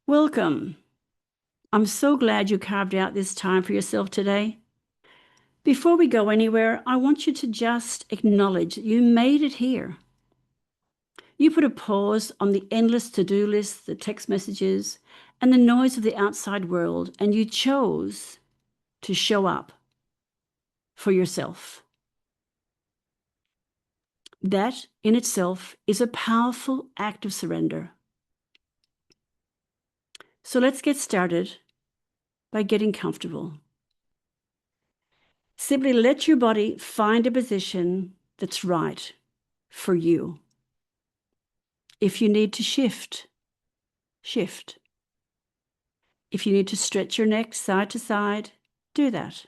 Welcome. I'm so glad you carved out this time for yourself today. Before we go anywhere, I want you to just acknowledge that you made it here. You put a pause on the endless to-do lists, the text messages, and the noise of the outside world, and you chose to show up for yourself. That in itself is a powerful act of surrender. So let's get started by getting comfortable. Simply let your body find a position that's right for you. If you need to shift. If you need to stretch your neck side to side, do that.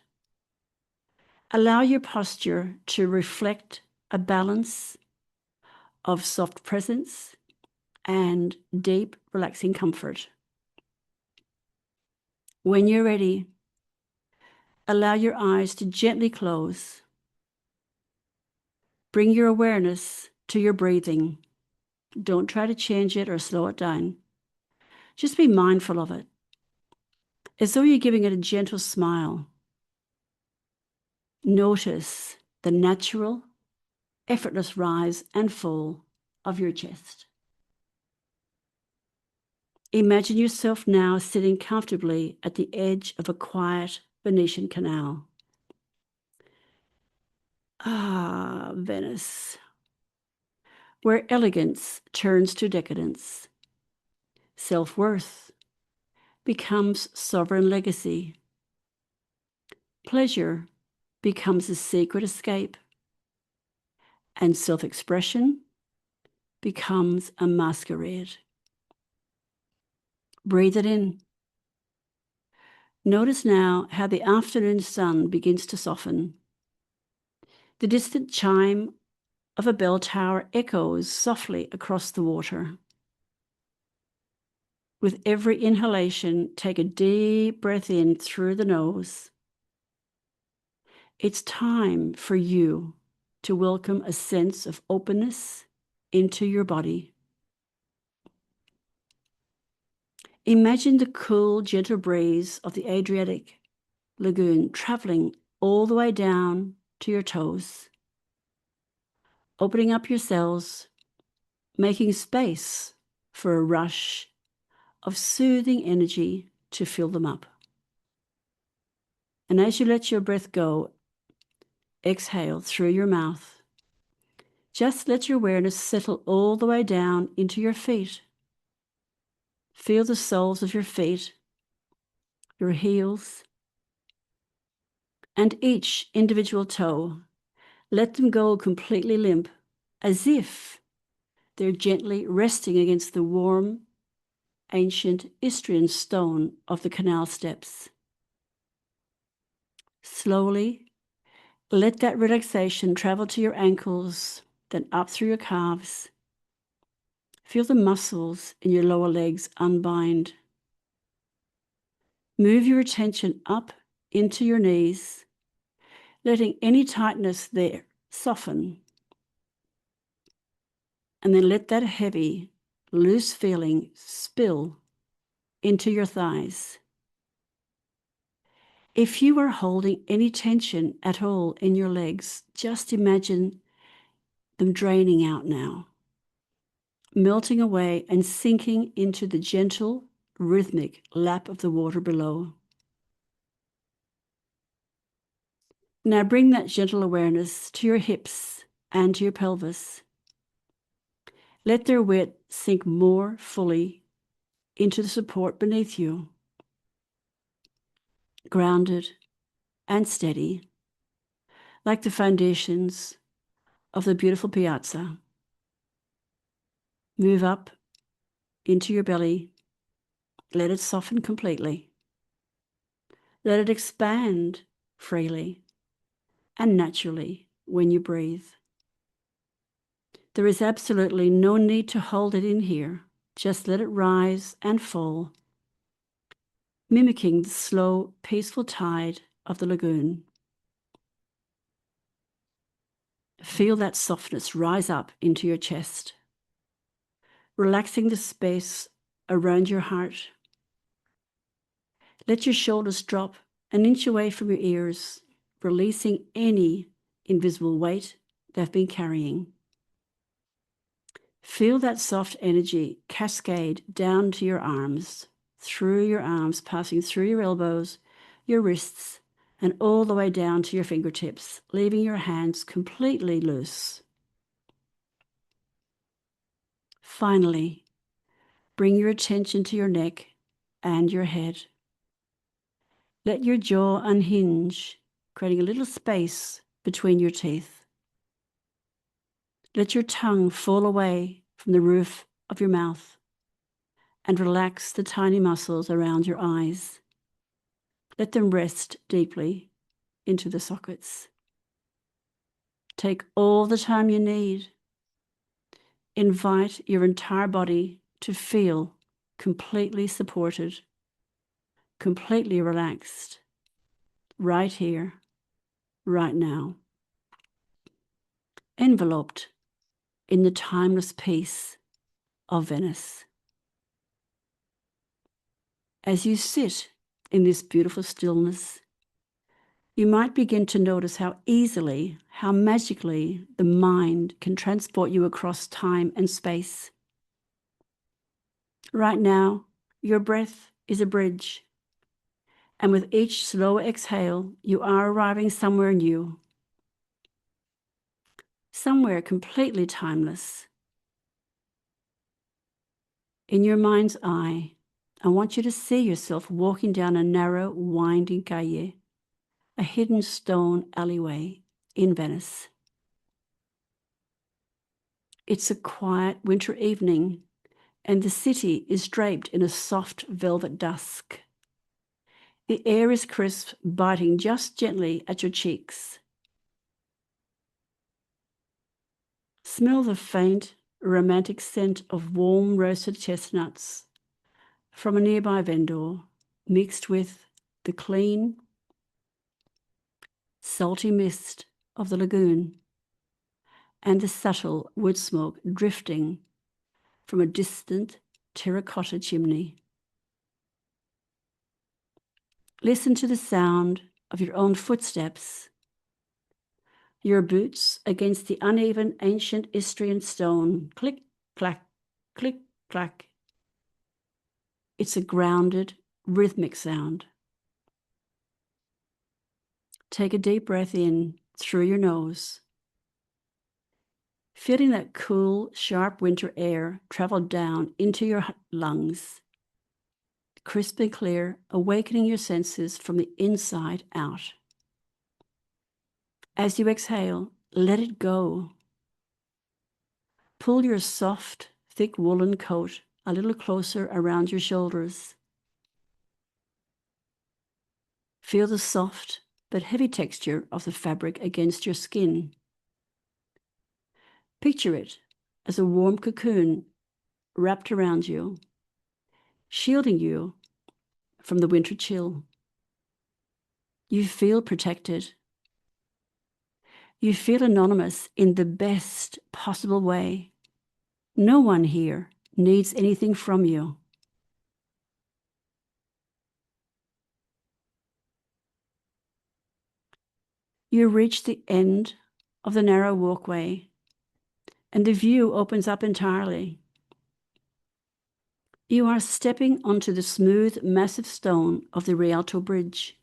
Allow your posture to reflect a balance of soft presence and deep, relaxing comfort. When you're ready, allow your eyes to gently close. Bring your awareness to your breathing. Don't try to change it or slow it down. Just be mindful of it, as though you're giving it a gentle smile. Notice the natural, effortless rise and fall of your chest. Imagine yourself now sitting comfortably at the edge of a quiet Venetian canal. Ah, Venice, where elegance turns to decadence. Self-worth becomes sovereign legacy. Pleasure becomes a sacred escape. And self-expression becomes a masquerade. Breathe it in. Notice now how the afternoon sun begins to soften. The distant chime of a bell tower echoes softly across the water. With every inhalation, take a deep breath in through the nose. It's time for you to welcome a sense of openness into your body. Imagine the cool, gentle breeze of the Adriatic lagoon traveling all the way down to your toes, opening up your cells, making space for a rush of soothing energy to fill them up. And as you let your breath go, exhale through your mouth. Just let your awareness settle all the way down into your feet. Feel the soles of your feet, your heels, and each individual toe. Let them go completely limp, as if they're gently resting against the warm, ancient Istrian stone of the canal steps. Slowly, let that relaxation travel to your ankles, then up through your calves. Feel the muscles in your lower legs unbind. Move your attention up into your knees, letting any tightness there soften. And then let that heavy, loose feeling spill into your thighs. If you are holding any tension at all in your legs, just imagine them draining out now, melting away and sinking into the gentle, rhythmic lap of the water below. Now bring that gentle awareness to your hips and to your pelvis. Let their weight sink more fully into the support beneath you, grounded and steady, like the foundations of the beautiful piazza. Move up into your belly. Let it soften completely. Let it expand freely and naturally when you breathe. There is absolutely no need to hold it in here. Just let it rise and fall, mimicking the slow, peaceful tide of the lagoon. Feel that softness rise up into your chest, relaxing the space around your heart Let your shoulders drop an inch away from your ears, releasing any invisible weight they've been carrying. Feel that soft energy cascade down to your arms, through your arms, passing through your elbows, your wrists, and all the way down to your fingertips, leaving your hands completely loose. Finally, bring your attention to your neck and your head. Let your jaw unhinge, creating a little space between your teeth. Let your tongue fall away from the roof of your mouth and relax the tiny muscles around your eyes. Let them rest deeply into the sockets. Take all the time you need. Invite your entire body to feel completely supported, completely relaxed, right here, right now. Enveloped in the timeless peace of Venice. As you sit in this beautiful stillness, you might begin to notice how easily, how magically the mind can transport you across time and space. Right now, your breath is a bridge, and with each slow exhale, you are arriving somewhere new, somewhere completely timeless. In your mind's eye, I want you to see yourself walking down a narrow, winding calle, a hidden stone alleyway in Venice. It's a quiet winter evening, and the city is draped in a soft velvet dusk. The air is crisp, biting just gently at your cheeks. Smell the faint, romantic scent of warm roasted chestnuts from a nearby vendor, mixed with the clean, salty mist of the lagoon and the subtle wood smoke drifting from a distant terracotta chimney. Listen to the sound of your own footsteps, your boots against the uneven ancient Istrian stone. Click, clack, click, clack. It's a grounded, rhythmic sound. Take a deep breath in through your nose, feeling that cool, sharp winter air travel down into your lungs, crisp and clear, awakening your senses from the inside out. As you exhale, let it go. Pull your soft, thick woolen coat a little closer around your shoulders. Feel the soft but heavy texture of the fabric against your skin. Picture it as a warm cocoon wrapped around you, shielding you from the winter chill. You feel protected. You feel anonymous in the best possible way. No one here needs anything from you. You reach the end of the narrow walkway, and the view opens up entirely. You are stepping onto the smooth, massive stone of the Rialto Bridge,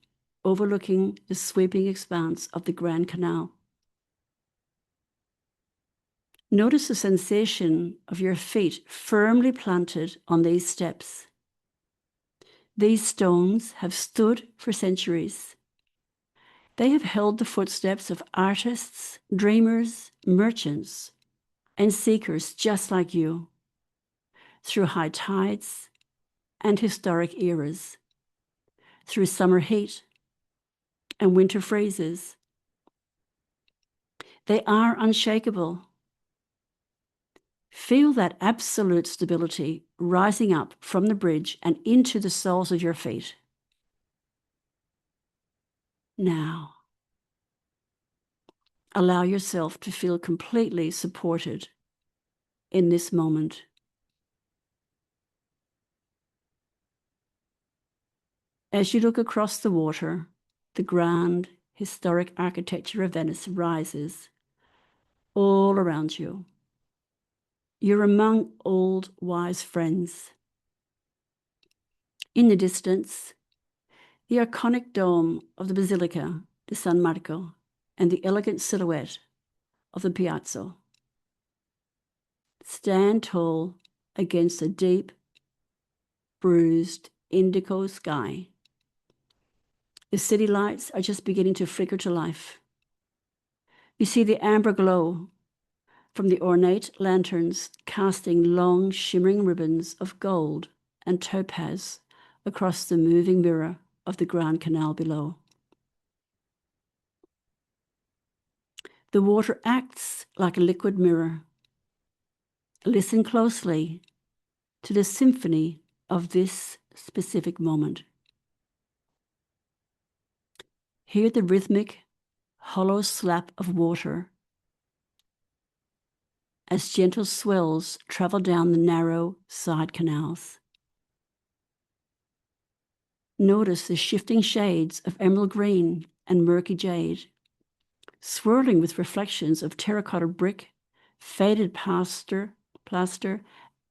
overlooking the sweeping expanse of the Grand Canal. Notice the sensation of your feet firmly planted on these steps. These stones have stood for centuries. They have held the footsteps of artists, dreamers, merchants, and seekers just like you, through high tides and historic eras, through summer heat and winter freezes. They are unshakable. Feel that absolute stability rising up from the bridge and into the soles of your feet. Now, allow yourself to feel completely supported in this moment. As you look across the water, the grand, historic architecture of Venice rises all around you. You're among old, wise friends. In the distance, the iconic dome of the Basilica di San Marco and the elegant silhouette of the Piazza stand tall against a deep, bruised indigo sky. The city lights are just beginning to flicker to life. You see the amber glow from the ornate lanterns casting long, shimmering ribbons of gold and topaz across the moving mirror of the Grand Canal below. The water acts like a liquid mirror. Listen closely to the symphony of this specific moment. Hear the rhythmic, hollow slap of water as gentle swells travel down the narrow side canals. Notice the shifting shades of emerald green and murky jade, swirling with reflections of terracotta brick, faded plaster,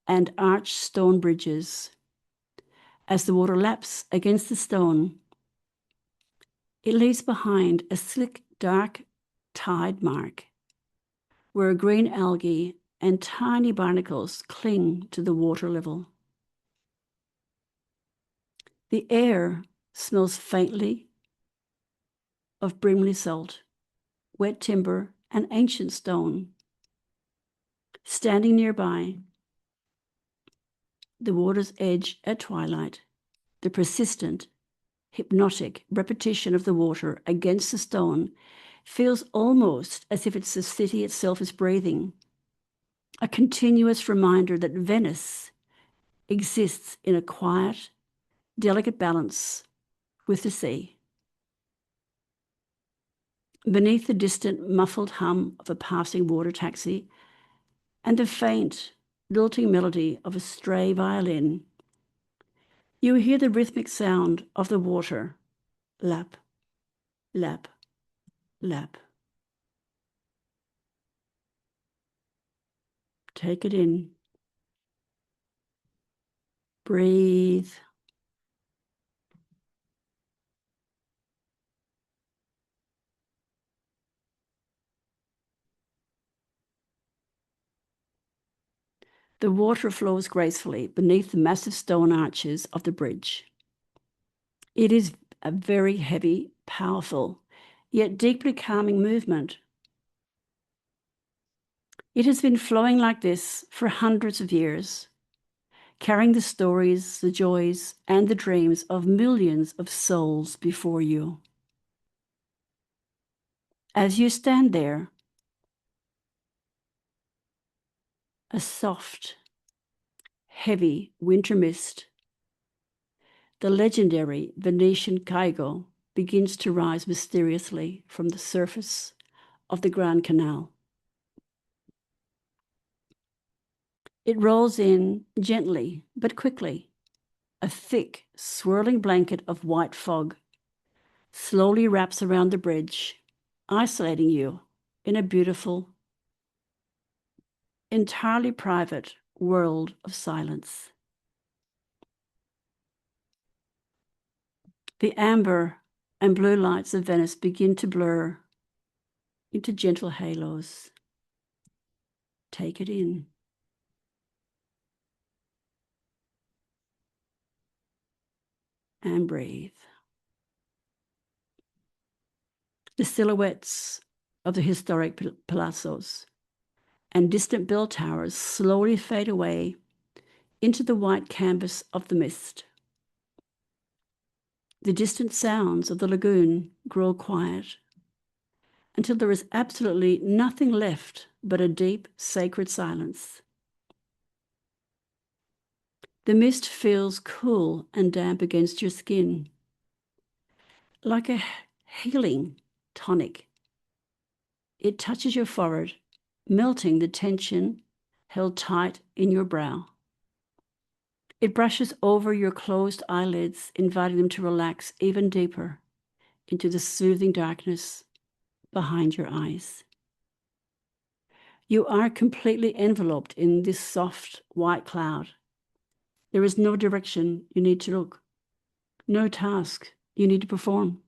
and arched stone bridges. As the water laps against the stone, it leaves behind a slick, dark tide mark where green algae and tiny barnacles cling to the water level. The air smells faintly of brimley salt, wet timber, and ancient stone. Standing nearby, the water's edge at twilight, the persistent, hypnotic repetition of the water against the stone feels almost as if it's the city itself is breathing, a continuous reminder that Venice exists in a quiet, delicate balance with the sea. Beneath the distant, muffled hum of a passing water taxi and the faint, lilting melody of a stray violin, you hear the rhythmic sound of the water, lap, lap, lap. Take it in. Breathe. The water flows gracefully beneath the massive stone arches of the bridge. It is a very heavy, powerful, yet deeply calming movement. It has been flowing like this for hundreds of years, carrying the stories, the joys, and the dreams of millions of souls before you. As you stand there, a soft, heavy winter mist, the legendary Venetian Caigo, begins to rise mysteriously from the surface of the Grand Canal. It rolls in gently but quickly, a thick, swirling blanket of white fog slowly wraps around the bridge, isolating you in a beautiful, entirely private world of silence. The amber and blue lights of Venice begin to blur into gentle halos. Take it in. And breathe. The silhouettes of the historic palazzos and distant bell towers slowly fade away into the white canvas of the mist. The distant sounds of the lagoon grow quiet until there is absolutely nothing left but a deep, sacred silence. The mist feels cool and damp against your skin, like a healing tonic. It touches your forehead, melting the tension held tight in your brow. It brushes over your closed eyelids, inviting them to relax even deeper into the soothing darkness behind your eyes. You are completely enveloped in this soft white cloud. There is no direction you need to look, no task you need to perform,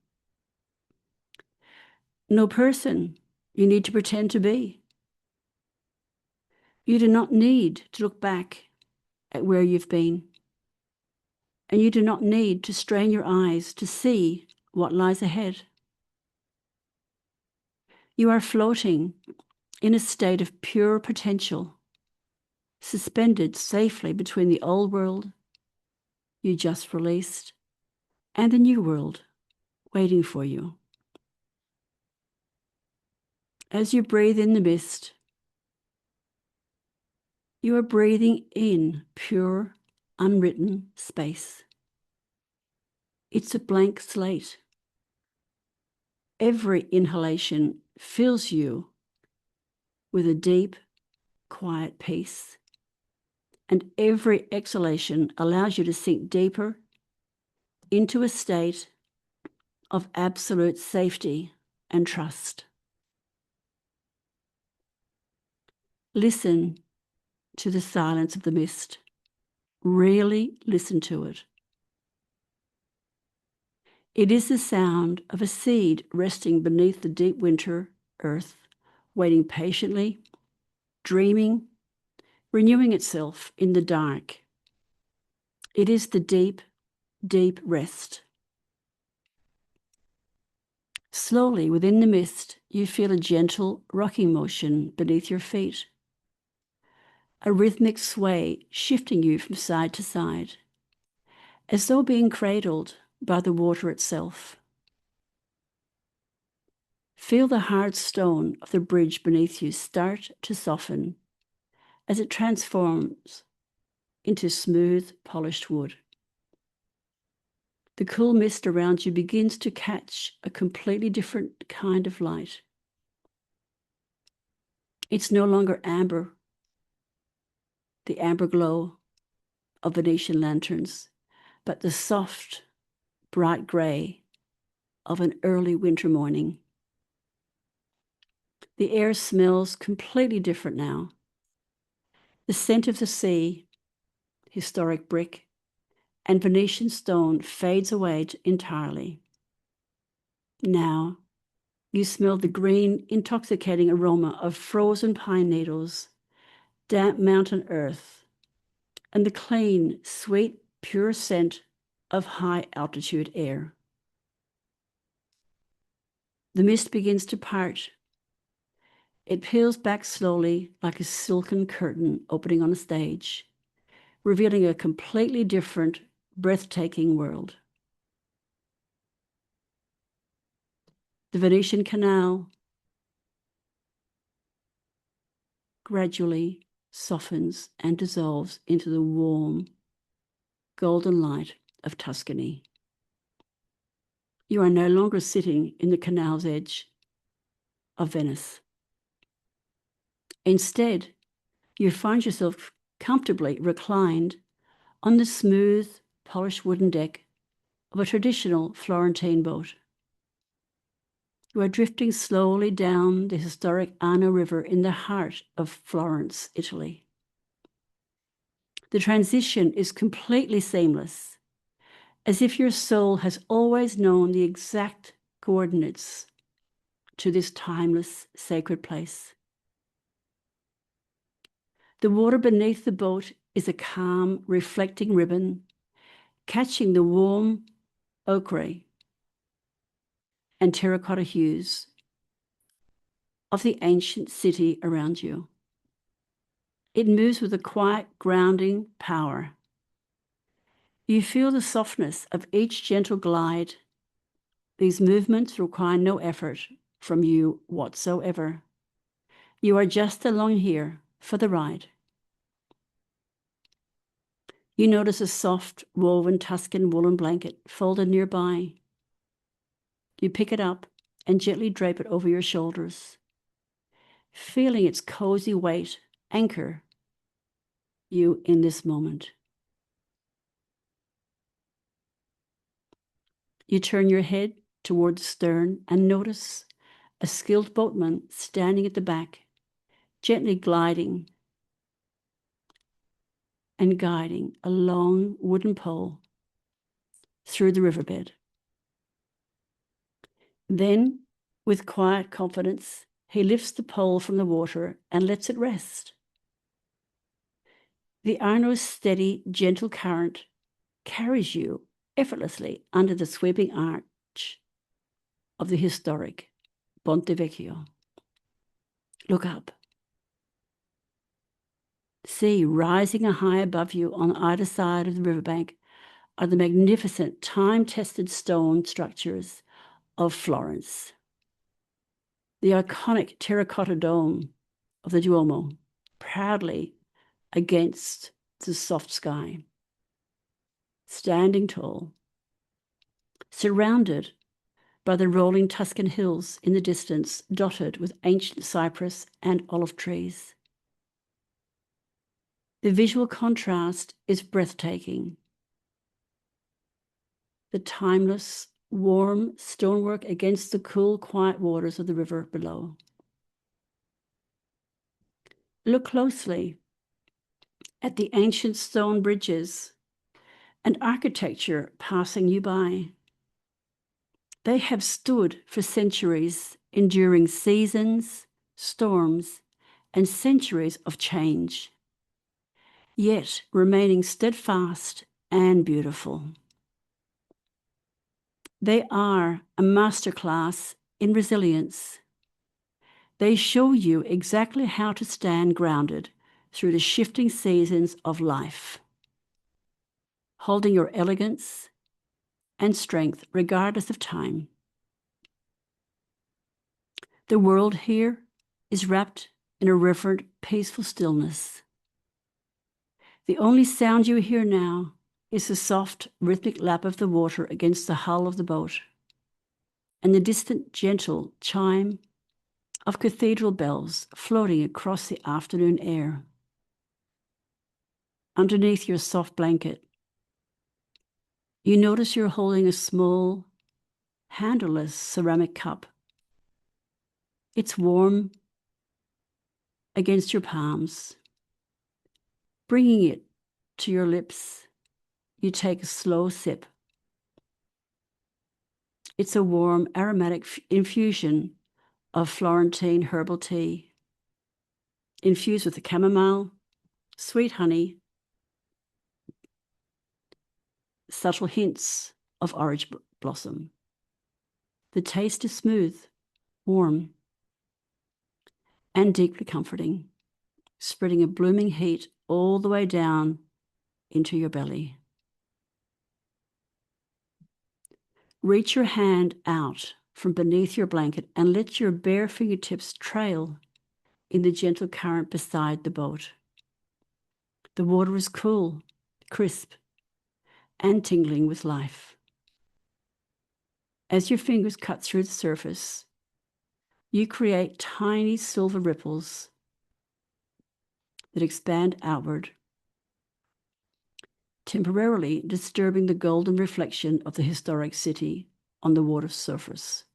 no person you need to pretend to be. You do not need to look back at where you've been, and you do not need to strain your eyes to see what lies ahead. You are floating in a state of pure potential, suspended safely between the old world you just released and the new world waiting for you. As you breathe in the mist, you are breathing in pure, unwritten space. It's a blank slate. Every inhalation fills you with a deep, quiet peace, and every exhalation allows you to sink deeper into a state of absolute safety and trust. Listen to the silence of the mist. Really listen to it. It is the sound of a seed resting beneath the deep winter earth, waiting patiently, dreaming, renewing itself in the dark. It is the deep, deep rest. Slowly, within the mist, you feel a gentle rocking motion beneath your feet, a rhythmic sway shifting you from side to side, as though being cradled by the water itself. Feel the hard stone of the bridge beneath you start to soften as it transforms into smooth, polished wood. The cool mist around you begins to catch a completely different kind of light. It's no longer amber, the amber glow of Venetian lanterns, but the soft, bright gray of an early winter morning. The air smells completely different now. The scent of the sea, historic brick, and Venetian stone fades away entirely. Now, you smell the green, intoxicating aroma of frozen pine needles, damp mountain earth, and the clean, sweet, pure scent of high-altitude air. The mist begins to part. It peels back slowly like a silken curtain opening on a stage, revealing a completely different, breathtaking world. The Venetian Canal gradually softens and dissolves into the warm, golden light of Tuscany. You are no longer sitting in the canal's edge of Venice. Instead, you find yourself comfortably reclined on the smooth, polished wooden deck of a traditional Florentine boat. You are drifting slowly down the historic Arno River in the heart of Florence, Italy. The transition is completely seamless, as if your soul has always known the exact coordinates to this timeless, sacred place. The water beneath the boat is a calm, reflecting ribbon, catching the warm ochre and terracotta hues of the ancient city around you. It moves with a quiet, grounding power. You feel the softness of each gentle glide. These movements require no effort from you whatsoever. You are just along here for the ride. You notice a soft, woven Tuscan woolen blanket folded nearby. You pick it up and gently drape it over your shoulders, feeling its cozy weight anchor you in this moment. You turn your head toward the stern and notice a skilled boatman standing at the back, gently gliding and guiding a long wooden pole through the riverbed. Then, with quiet confidence, he lifts the pole from the water and lets it rest. The Arno's steady, gentle current carries you effortlessly under the sweeping arch of the historic Ponte Vecchio. Look up. See, rising high above you on either side of the riverbank are the magnificent, time-tested stone structures of Florence. The iconic terracotta dome of the Duomo, proudly against the soft sky, standing tall, surrounded by the rolling Tuscan hills in the distance, dotted with ancient cypress and olive trees. The visual contrast is breathtaking. The timeless, warm stonework against the cool, quiet waters of the river below. Look closely at the ancient stone bridges and architecture passing you by. They have stood for centuries, enduring seasons, storms, and centuries of change, yet remaining steadfast and beautiful. They are a masterclass in resilience. They show you exactly how to stand grounded through the shifting seasons of life, holding your elegance and strength regardless of time. The world here is wrapped in a reverent, peaceful stillness. The only sound you hear now is the soft, rhythmic lap of the water against the hull of the boat and the distant, gentle chime of cathedral bells floating across the afternoon air. Underneath your soft blanket, you notice you're holding a small, handleless ceramic cup. It's warm against your palms. Bringing it to your lips, you take a slow sip. It's a warm, aromatic infusion of Florentine herbal tea, infused with the chamomile, sweet honey, subtle hints of orange blossom. The taste is smooth, warm, and deeply comforting, spreading a blooming heat all the way down into your belly. Reach your hand out from beneath your blanket and let your bare fingertips trail in the gentle current beside the boat. The water is cool, crisp, and tingling with life. As your fingers cut through the surface, you create tiny silver ripples that expand outward, temporarily disturbing the golden reflection of the historic city on the water's surface.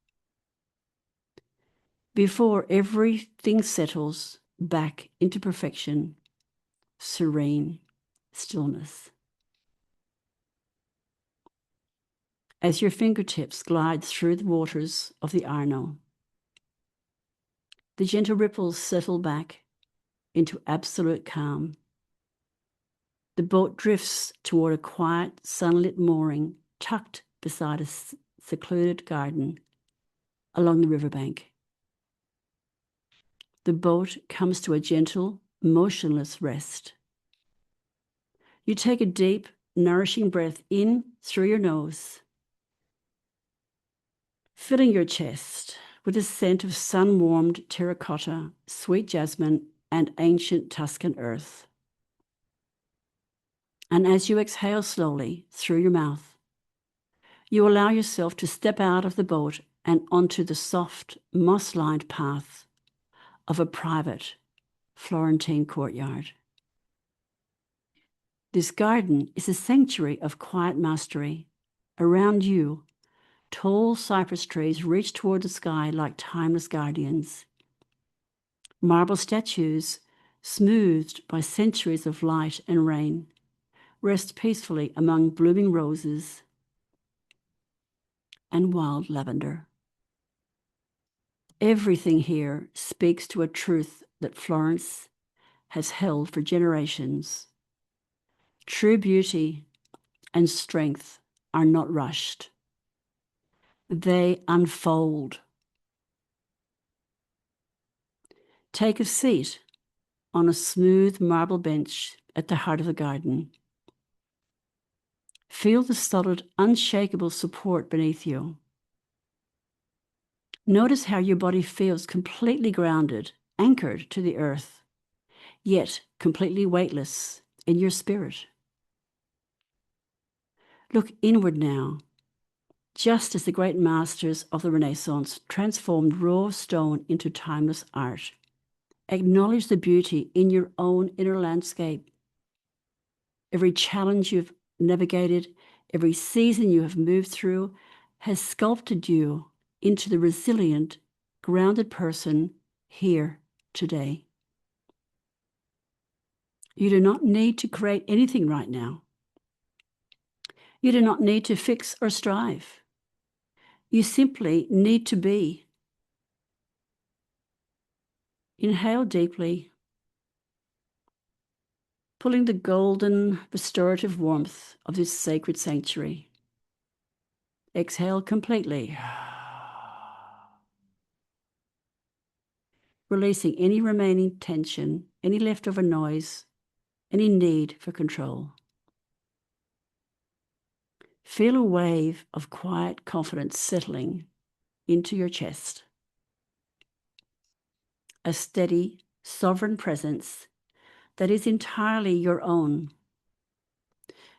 Before everything settles back into perfection, serene stillness. As your fingertips glide through the waters of the Arno, the gentle ripples settle back into absolute calm. The boat drifts toward a quiet, sunlit mooring tucked beside a secluded garden along the riverbank. The boat comes to a gentle, motionless rest. You take a deep, nourishing breath in through your nose, filling your chest with a scent of sun-warmed terracotta, sweet jasmine, and ancient Tuscan earth. And as you exhale slowly through your mouth, you allow yourself to step out of the boat and onto the soft, moss-lined path of a private Florentine courtyard. This garden is a sanctuary of quiet mastery. Around you, Tall cypress trees reach toward the sky like timeless guardians. Marble statues, smoothed by centuries of light and rain, rest peacefully among blooming roses and wild lavender. Everything here speaks to a truth that Florence has held for generations. True beauty and strength are not rushed. They unfold. Take a seat on a smooth marble bench at the heart of the garden. Feel the solid, unshakable support beneath you. Notice how your body feels completely grounded, anchored to the earth, yet completely weightless in your spirit. Look inward now, just as the great masters of the Renaissance transformed raw stone into timeless art. Acknowledge the beauty in your own inner landscape. Every challenge you've navigated, every season you have moved through has sculpted you into the resilient, grounded person here today. You do not need to create anything right now. You do not need to fix or strive. You simply need to be. Inhale deeply, pulling the golden, restorative warmth of this sacred sanctuary. Exhale completely, releasing any remaining tension, any leftover noise, any need for control. Feel a wave of quiet confidence settling into your chest. A steady, sovereign presence that is entirely your own.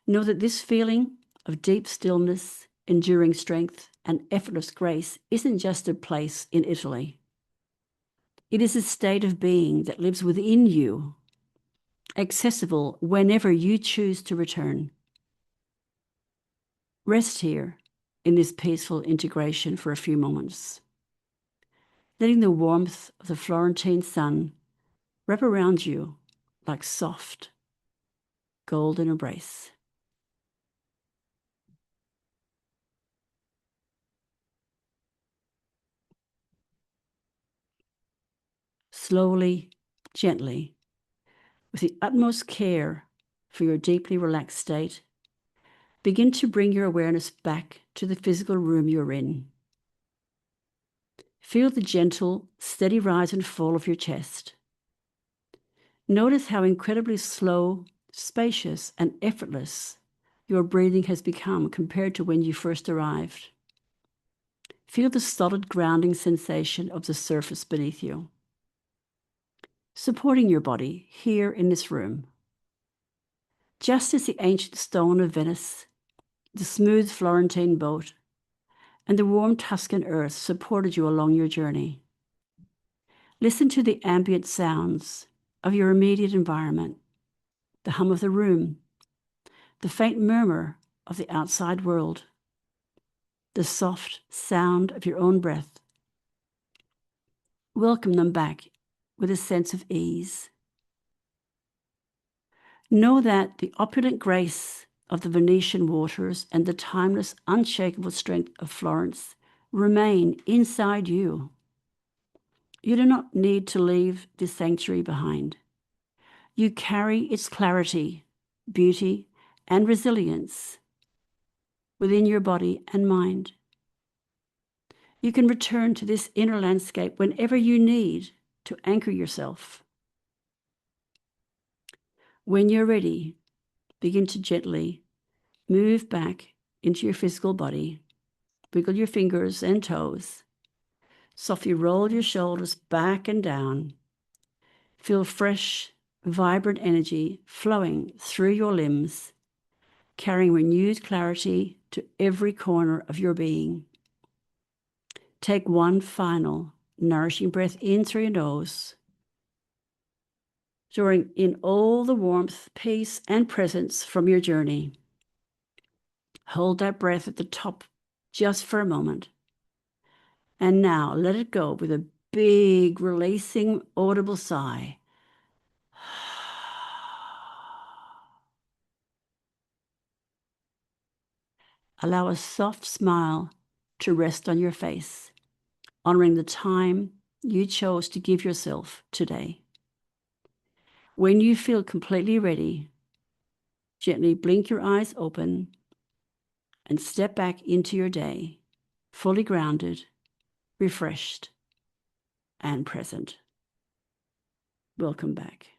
Know that this feeling of deep stillness, enduring strength, and effortless grace isn't just a place in Italy. It is a state of being that lives within you, accessible whenever you choose to return. Rest here in this peaceful integration for a few moments, letting the warmth of the Florentine sun wrap around you like soft, golden embrace. Slowly, gently, with the utmost care for your deeply relaxed state, begin to bring your awareness back to the physical room you're in. Feel the gentle, steady rise and fall of your chest. Notice how incredibly slow, spacious, and effortless your breathing has become compared to when you first arrived. Feel the solid grounding sensation of the surface beneath you, supporting your body here in this room. Just as the ancient stone of Venice, the smooth Florentine boat, and the warm Tuscan earth supported you along your journey. Listen to the ambient sounds of your immediate environment, the hum of the room, the faint murmur of the outside world, the soft sound of your own breath. Welcome them back with a sense of ease. Know that the opulent grace of the Venetian waters and the timeless, unshakable strength of Florence remain inside you. You do not need to leave this sanctuary behind. You carry its clarity, beauty, and resilience within your body and mind. You can return to this inner landscape whenever you need to anchor yourself. When you're ready, begin to gently move back into your physical body. Wiggle your fingers and toes. Softly roll your shoulders back and down. Feel fresh, vibrant energy flowing through your limbs, carrying renewed clarity to every corner of your being. Take one final nourishing breath in through your nose, drawing in all the warmth, peace, and presence from your journey. Hold that breath at the top just for a moment. And now let it go with a big, releasing, audible sigh. Allow a soft smile to rest on your face, honoring the time you chose to give yourself today. When you feel completely ready, gently blink your eyes open and step back into your day, fully grounded, refreshed, and present. Welcome back.